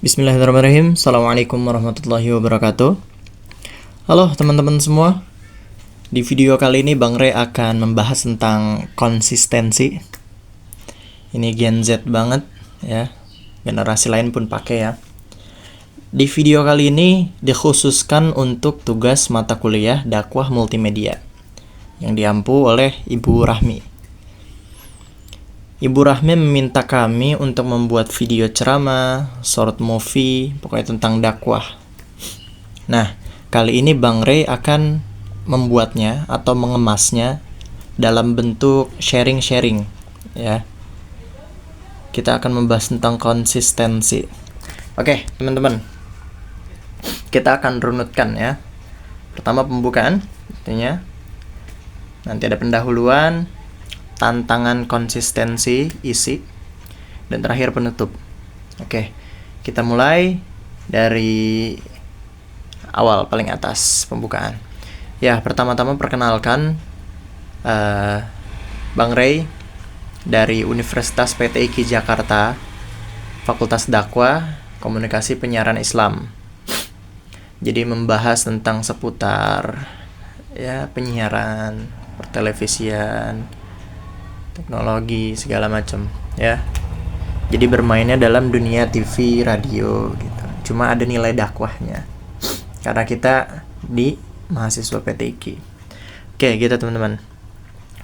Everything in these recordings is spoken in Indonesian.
Bismillahirrahmanirrahim. Assalamualaikum warahmatullahi wabarakatuh. Halo teman-teman semua. Di video kali ini Bang Rey akan membahas tentang konsistensi. Ini Gen Z banget ya. Generasi lain pun pakai ya. Di video kali ini dikhususkan untuk tugas mata kuliah dakwah multimedia yang diampu oleh Ibu Rahmi. Ibu Rahmi meminta kami untuk membuat video ceramah, short movie, pokoknya tentang dakwah. Nah, kali ini Bang Rey akan membuatnya atau mengemasnya dalam bentuk sharing-sharing ya. Kita akan membahas tentang konsistensi. Oke, teman-teman. Kita akan runutkan ya. Pertama pembukaan, artinya nanti ada pendahuluan, tantangan konsistensi, isi, dan terakhir penutup. Oke, kita mulai dari awal paling atas pembukaan. Ya, pertama-tama perkenalkan Bang Rey dari Universitas PTIQ Jakarta, Fakultas Dakwah, Komunikasi Penyiaran Islam. Jadi membahas tentang seputar ya penyiaran, pertelevisian, teknologi segala macam ya. Jadi bermainnya dalam dunia TV, radio gitu. Cuma ada nilai dakwahnya karena kita di mahasiswa PTIQ. Oke, gitu teman-teman.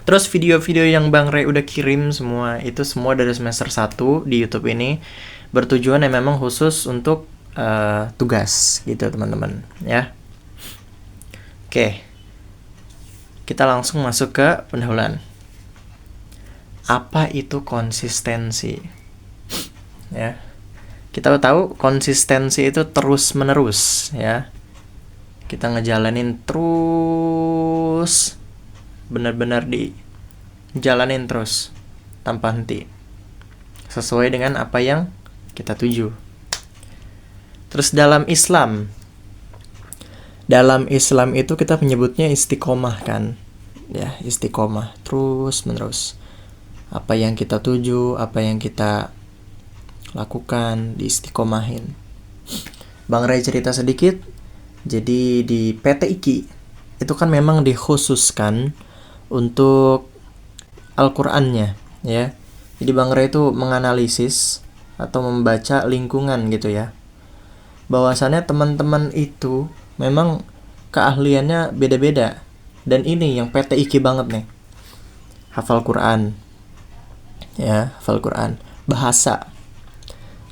Terus video-video yang Bang Rey udah kirim semua itu semua dari semester 1 di YouTube ini bertujuan yang memang khusus untuk tugas gitu teman-teman ya. Oke. Kita langsung masuk ke pendahuluan. Apa itu konsistensi? Ya. Kita tahu konsistensi itu terus-menerus ya. Kita ngejalanin terus, benar-benar dijalanin terus tanpa henti. Sesuai dengan apa yang kita tuju. Terus dalam Islam itu kita menyebutnya istiqomah kan. Ya, istiqomah terus-menerus. Apa yang kita tuju, apa yang kita lakukan, diistiqomahin. Bang Rey cerita sedikit. Jadi di PTIQ itu kan memang dikhususkan untuk Al-Qur'annya ya. Jadi Bang Rey itu menganalisis atau membaca lingkungan gitu ya. Bahwasannya teman-teman itu memang keahliannya beda-beda. Dan ini yang PTIQ banget nih. Hafal Quran. Ya, hafal Quran. Bahasa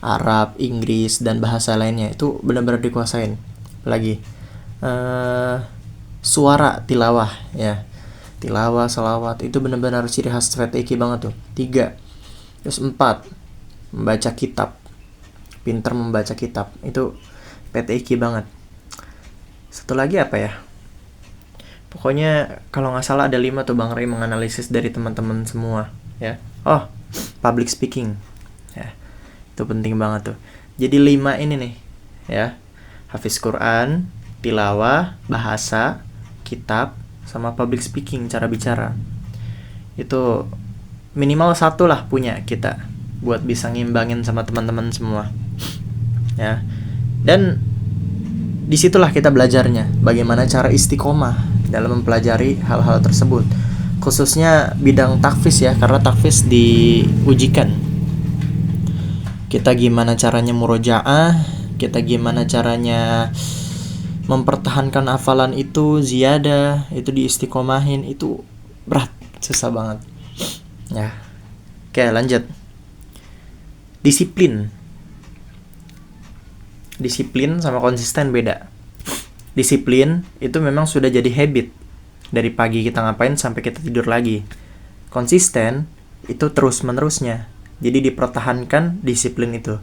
Arab, Inggris, dan bahasa lainnya itu benar-benar dikuasain. Lagi suara tilawah ya. Tilawah, salawat itu benar-benar ciri khas PTIQ banget tuh. 3. Terus 4. Membaca kitab. Pinter membaca kitab. Itu PTIQ banget. Satu lagi apa ya? Pokoknya kalau nggak salah ada 5 tuh Bang Rey menganalisis dari teman-teman semua ya. Oh, public speaking ya. Itu penting banget tuh. Jadi 5 ini nih ya. Hafiz Quran, tilawah, bahasa, kitab, sama public speaking, cara bicara. Itu minimal 1 lah punya kita buat bisa ngimbangin sama teman-teman semua. Ya. Dan disitulah kita belajarnya bagaimana cara istiqomah dalam mempelajari hal-hal tersebut. Khususnya bidang takfis ya, karena takfis diujikan. Kita gimana caranya murojaah, kita gimana caranya mempertahankan hafalan itu, ziyadah, itu diistiqomahin, itu berat, susah banget. Ya. Oke, lanjut. Disiplin sama konsisten beda. Disiplin itu memang sudah jadi habit. Dari pagi kita ngapain sampai kita tidur lagi. Konsisten itu terus-menerusnya. Jadi dipertahankan disiplin itu.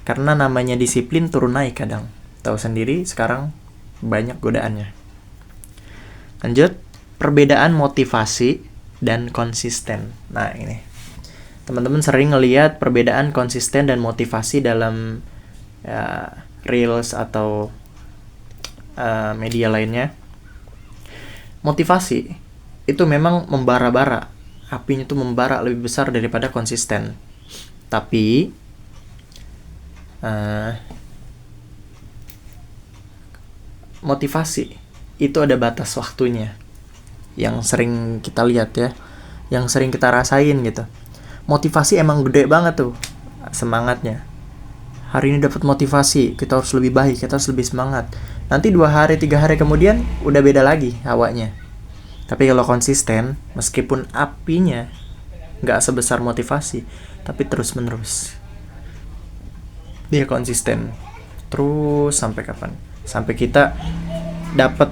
Karena namanya disiplin turun naik kadang. Tahu sendiri sekarang banyak godaannya. Lanjut, perbedaan motivasi dan konsisten. Nah, ini. Teman-teman sering ngelihat perbedaan konsisten dan motivasi dalam ya, reels atau media lainnya. Motivasi itu memang membara-bara, apinya tuh membara lebih besar daripada konsisten. Tapi motivasi itu ada batas waktunya, yang sering kita lihat ya, yang sering kita rasain gitu. Motivasi emang gede banget tuh semangatnya. Hari ini dapat motivasi, kita harus lebih baik, kita harus lebih semangat. Nanti 2 hari 3 hari kemudian udah beda lagi hawanya. Tapi kalau konsisten, meskipun apinya nggak sebesar motivasi, tapi terus menerus dia konsisten terus sampai kapan? Sampai kita dapat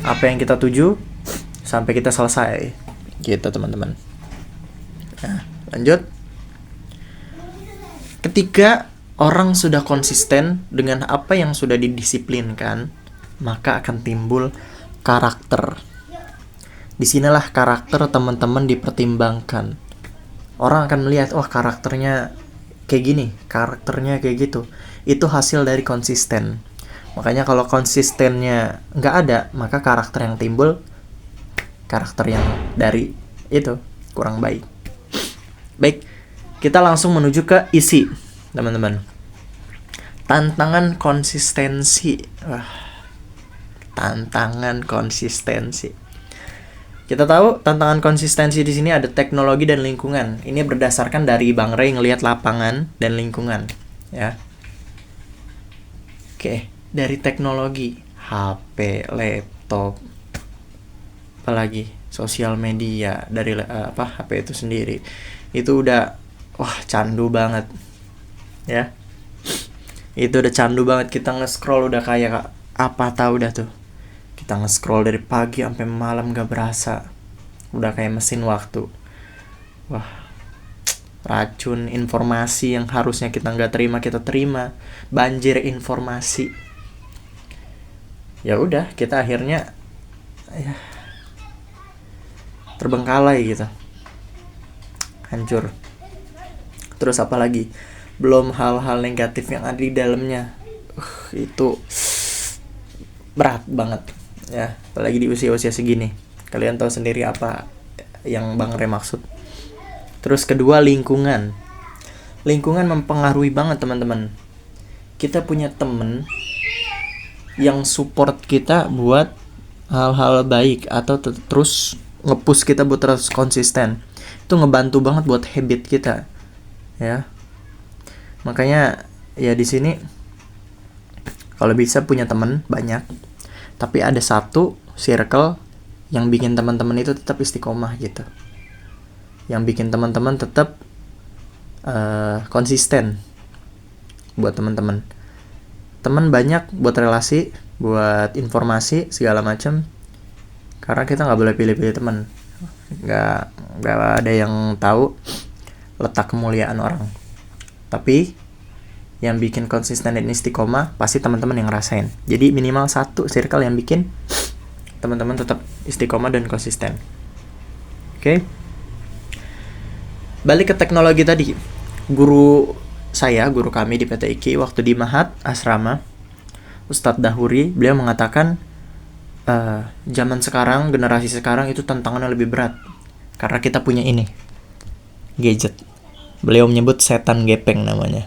apa yang kita tuju, sampai kita selesai gitu teman-teman. Nah, lanjut. Ketika orang sudah konsisten dengan apa yang sudah didisiplinkan, maka akan timbul karakter. Disinilah karakter teman-teman dipertimbangkan. Orang akan melihat, wah karakternya kayak gini, karakternya kayak gitu. Itu hasil dari konsisten. Makanya kalau konsistennya nggak ada, maka karakter yang timbul, karakter yang dari itu kurang baik. Baik, kita langsung menuju ke isi, teman-teman. Tantangan konsistensi. Tantangan konsistensi. Kita tahu tantangan konsistensi di sini ada teknologi dan lingkungan. Ini berdasarkan dari Bang Ray ngelihat lapangan dan lingkungan, ya. Oke, dari teknologi, HP, laptop, apalagi sosial media, dari HP itu sendiri. Itu udah candu banget. Ya. Itu udah candu banget, kita nge-scroll udah kayak apa tahu dah tuh. Kita nge-scroll dari pagi sampai malam gak berasa. Udah kayak mesin waktu. Wah, racun informasi yang harusnya kita gak terima, kita terima. Banjir informasi. Ya udah, kita akhirnya terbengkalai gitu. Hancur. Terus apa lagi? Belum hal-hal negatif yang ada di dalamnya. Itu berat banget. Ya, apalagi di usia-usia segini. Kalian tahu sendiri apa yang Bang Re maksud. Terus kedua, lingkungan. Lingkungan mempengaruhi banget teman-teman. Kita punya temen yang support kita buat hal-hal baik atau terus nge-push kita buat terus konsisten. Itu ngebantu banget buat habit kita. Ya. Makanya ya di sini kalau bisa punya temen banyak, tapi ada satu circle yang bikin teman-teman itu tetap istiqomah gitu, yang bikin teman-teman tetap konsisten buat teman-teman. Teman banyak buat relasi, buat informasi segala macam. Karena kita nggak boleh pilih-pilih teman, nggak ada yang tahu letak kemuliaan orang. Tapi yang bikin konsisten dan istiqomah pasti teman-teman yang ngerasain. Jadi minimal satu circle yang bikin teman-teman tetap istiqomah dan konsisten. Oke. Balik ke teknologi tadi. Guru kami di PT IKI waktu di Mahat Asrama, Ustadz Dahuri, beliau mengatakan zaman sekarang, generasi sekarang itu tantangannya lebih berat karena kita punya ini, gadget. Beliau menyebut setan gepeng namanya.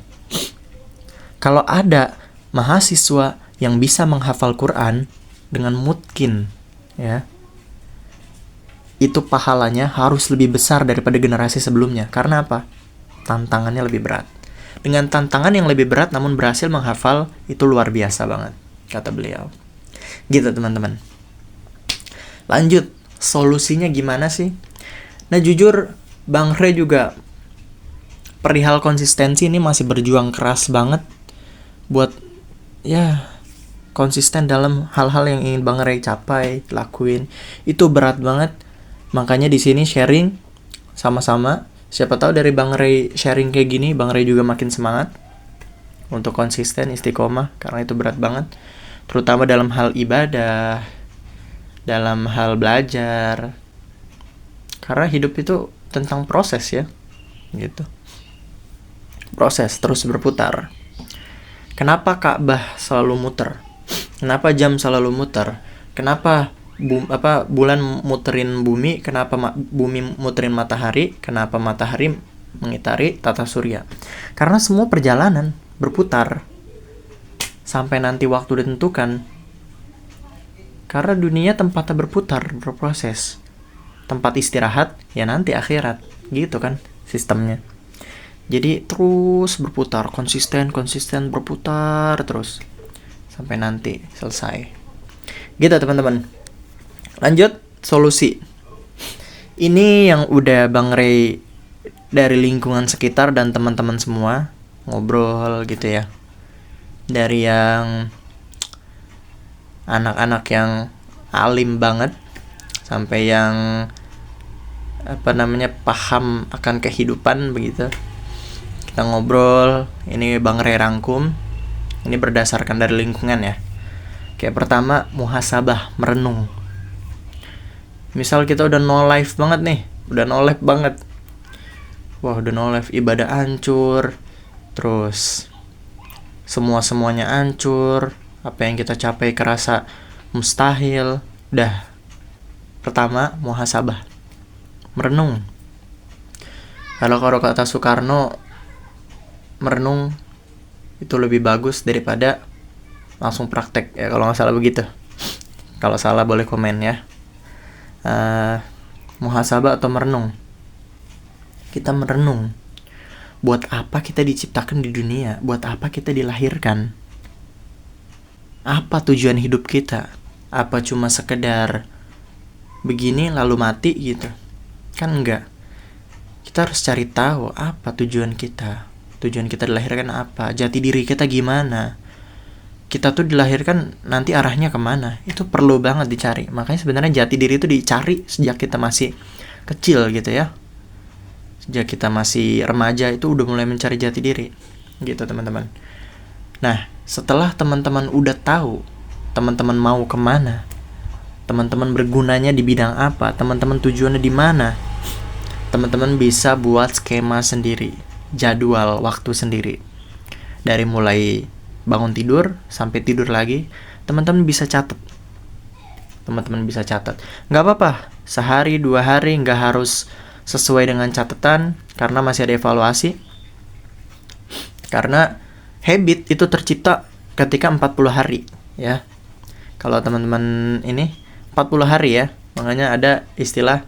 Kalau ada mahasiswa yang bisa menghafal Quran dengan mungkin, ya, itu pahalanya harus lebih besar daripada generasi sebelumnya. Karena apa? Tantangannya lebih berat. Dengan tantangan yang lebih berat namun berhasil menghafal, itu luar biasa banget, kata beliau. Gitu teman-teman. Lanjut, solusinya gimana sih? Nah jujur, Bang Re juga perihal konsistensi ini masih berjuang keras banget buat konsisten dalam hal-hal yang ingin Bang Ray capai, lakuin. Itu berat banget. Makanya di sini sharing sama-sama. Siapa tahu dari Bang Ray sharing kayak gini, Bang Ray juga makin semangat untuk konsisten, istiqomah, karena itu berat banget. Terutama dalam hal ibadah, dalam hal belajar. Karena hidup itu tentang proses ya. Gitu. Proses terus berputar. Kenapa Ka'bah selalu muter? Kenapa jam selalu muter? Kenapa bulan muterin bumi? Kenapa bumi muterin matahari? Kenapa matahari mengitari tata surya? Karena semua perjalanan berputar sampai nanti waktu ditentukan. Karena dunia tempatnya berputar, berproses. Tempat istirahat, ya nanti akhirat. Gitu kan sistemnya. Jadi terus berputar, konsisten berputar terus. Sampai nanti selesai. Gitu teman-teman. Lanjut, solusi. Ini yang udah Bang Ray dari lingkungan sekitar dan teman-teman semua ngobrol gitu ya. Dari yang anak-anak yang alim banget sampai yang paham akan kehidupan begitu. Kita ngobrol, ini Bang Ray rangkum. Ini berdasarkan dari lingkungan ya. Kayak pertama, muhasabah, merenung. Misal kita udah no life banget nih, udah no life banget. Wah, udah no life, ibadah hancur. Terus semuanya hancur. Apa yang kita capai kerasa mustahil. Dah. Pertama, muhasabah. Merenung. Kalau kata Soekarno, merenung itu lebih bagus daripada langsung praktek. Ya kalau nggak salah begitu. Kalau salah boleh komen ya. Muhasabah atau merenung. Kita merenung. Buat apa kita diciptakan di dunia? Buat apa kita dilahirkan? Apa tujuan hidup kita? Apa cuma sekedar begini lalu mati gitu? Kan enggak. Kita harus cari tahu apa tujuan kita. Tujuan kita dilahirkan apa? Jati diri kita gimana? Kita tuh dilahirkan nanti arahnya kemana? Itu perlu banget dicari. Makanya sebenarnya jati diri itu dicari sejak kita masih kecil gitu ya. Sejak kita masih remaja itu udah mulai mencari jati diri. Gitu teman-teman. Nah, setelah teman-teman udah tahu teman-teman mau kemana, teman-teman bergunanya di bidang apa, teman-teman tujuannya di mana, teman-teman bisa buat skema sendiri, jadwal waktu sendiri. Dari mulai bangun tidur sampai tidur lagi, teman-teman bisa catat. Nggak apa-apa, sehari 2 hari nggak harus sesuai dengan catatan karena masih ada evaluasi. Karena habit itu tercipta ketika 40 hari ya. Kalau teman-teman ini 40 hari ya. Makanya ada istilah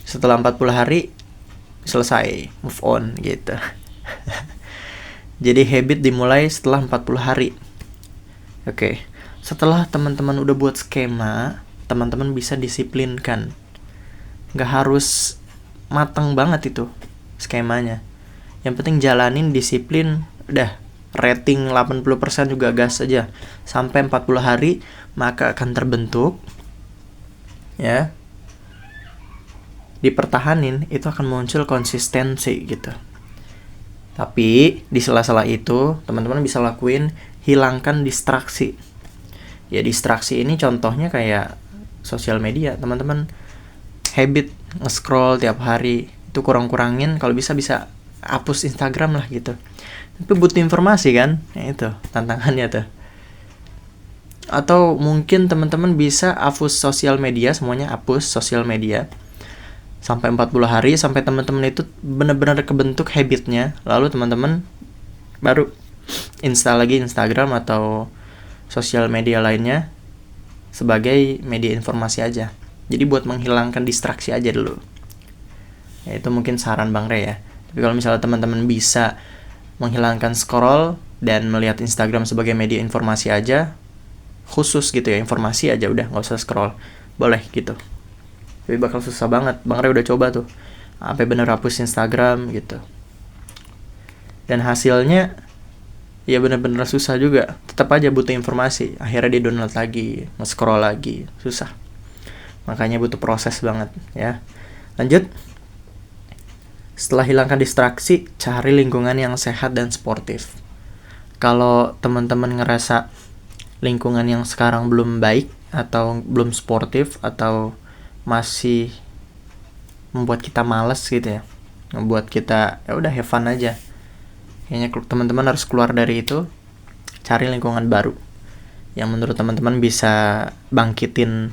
setelah 40 hari selesai, move on gitu. Jadi habit dimulai setelah 40 hari. Oke. Setelah teman-teman udah buat skema, teman-teman bisa disiplinkan. Nggak harus matang banget itu skemanya. Yang penting jalanin, disiplin, udah. Rating 80% juga gas aja. Sampai 40 hari maka akan terbentuk ya. Dipertahanin itu akan muncul konsistensi gitu. Tapi di sela-sela itu teman-teman bisa lakuin hilangkan distraksi. Ya distraksi ini contohnya kayak sosial media. Teman-teman habit nge-scroll tiap hari itu kurang-kurangin, kalau bisa hapus Instagram lah gitu. Tapi butuh informasi kan? Ya itu tantangannya tuh. Atau mungkin teman-teman bisa hapus sosial media, semuanya hapus sosial media sampai 40 hari, sampai teman-teman itu benar-benar kebentuk habitnya. Lalu teman-teman baru install lagi Instagram atau sosial media lainnya sebagai media informasi aja. Jadi buat menghilangkan distraksi aja dulu. Ya itu mungkin saran Bang Ray ya. Tapi kalau misalnya teman-teman bisa menghilangkan scroll dan melihat Instagram sebagai media informasi aja, khusus gitu ya, informasi aja udah, nggak usah scroll, boleh gitu. Tapi bakal susah banget. Bang Ray udah coba tuh, sampai bener hapus Instagram gitu. Dan hasilnya ya bener-bener susah juga. Tetap aja butuh informasi. Akhirnya dia download lagi, nge-scroll lagi, susah. Makanya butuh proses banget ya. Lanjut. Setelah hilangkan distraksi, cari lingkungan yang sehat dan sportif. Kalau teman-teman ngerasa lingkungan yang sekarang belum baik atau belum sportif atau masih membuat kita malas gitu ya, membuat kita ya udah have fun aja, kayaknya teman-teman harus keluar dari itu, cari lingkungan baru yang menurut teman-teman bisa bangkitin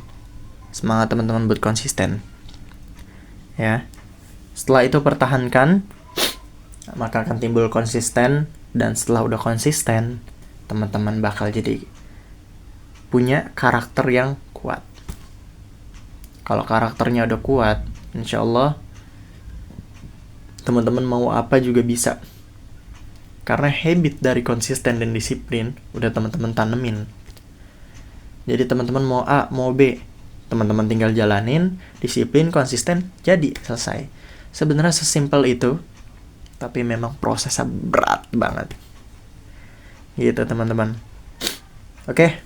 semangat teman-teman buat konsisten ya. Setelah itu pertahankan, maka akan timbul konsisten. Dan setelah udah konsisten, teman-teman bakal jadi punya karakter yang kuat. Kalau karakternya udah kuat, insya Allah teman-teman mau apa juga bisa. Karena habit dari konsisten dan disiplin udah teman-teman tanemin. Jadi teman-teman mau A, mau B, teman-teman tinggal jalanin, disiplin, konsisten, jadi selesai. Sebenarnya sesimpel itu, tapi memang prosesnya berat banget. Gitu teman-teman. Oke.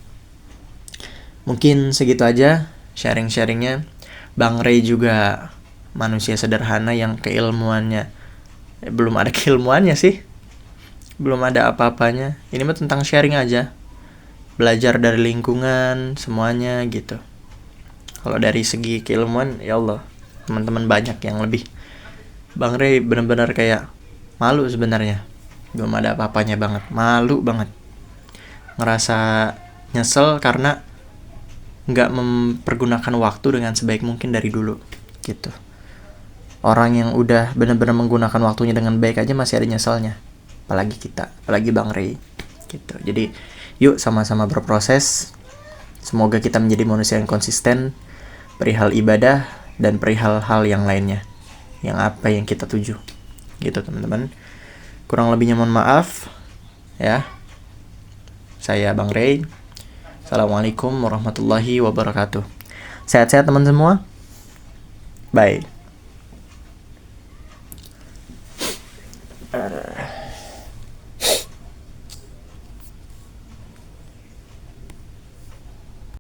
Mungkin segitu aja sharing-sharingnya. Bang Ray juga manusia sederhana yang keilmuannya belum ada keilmuannya sih, belum ada apa-apanya. Ini mah tentang sharing aja, belajar dari lingkungan semuanya gitu. Kalau dari segi keilmuan, ya Allah, teman-teman banyak yang lebih. Bang Ray benar-benar kayak malu sebenarnya, belum ada apa-apanya banget, malu banget, ngerasa nyesel karena nggak mempergunakan waktu dengan sebaik mungkin dari dulu gitu. Orang yang udah benar-benar menggunakan waktunya dengan baik aja masih ada nyeselnya, apalagi kita, apalagi Bang Ray gitu. Jadi yuk sama-sama berproses. Semoga kita menjadi manusia yang konsisten perihal ibadah dan perihal hal yang lainnya, yang apa yang kita tuju gitu teman-teman. Kurang lebihnya mohon maaf ya. Saya Bang Ray. Assalamualaikum warahmatullahi wabarakatuh. Sehat-sehat teman semua. Bye.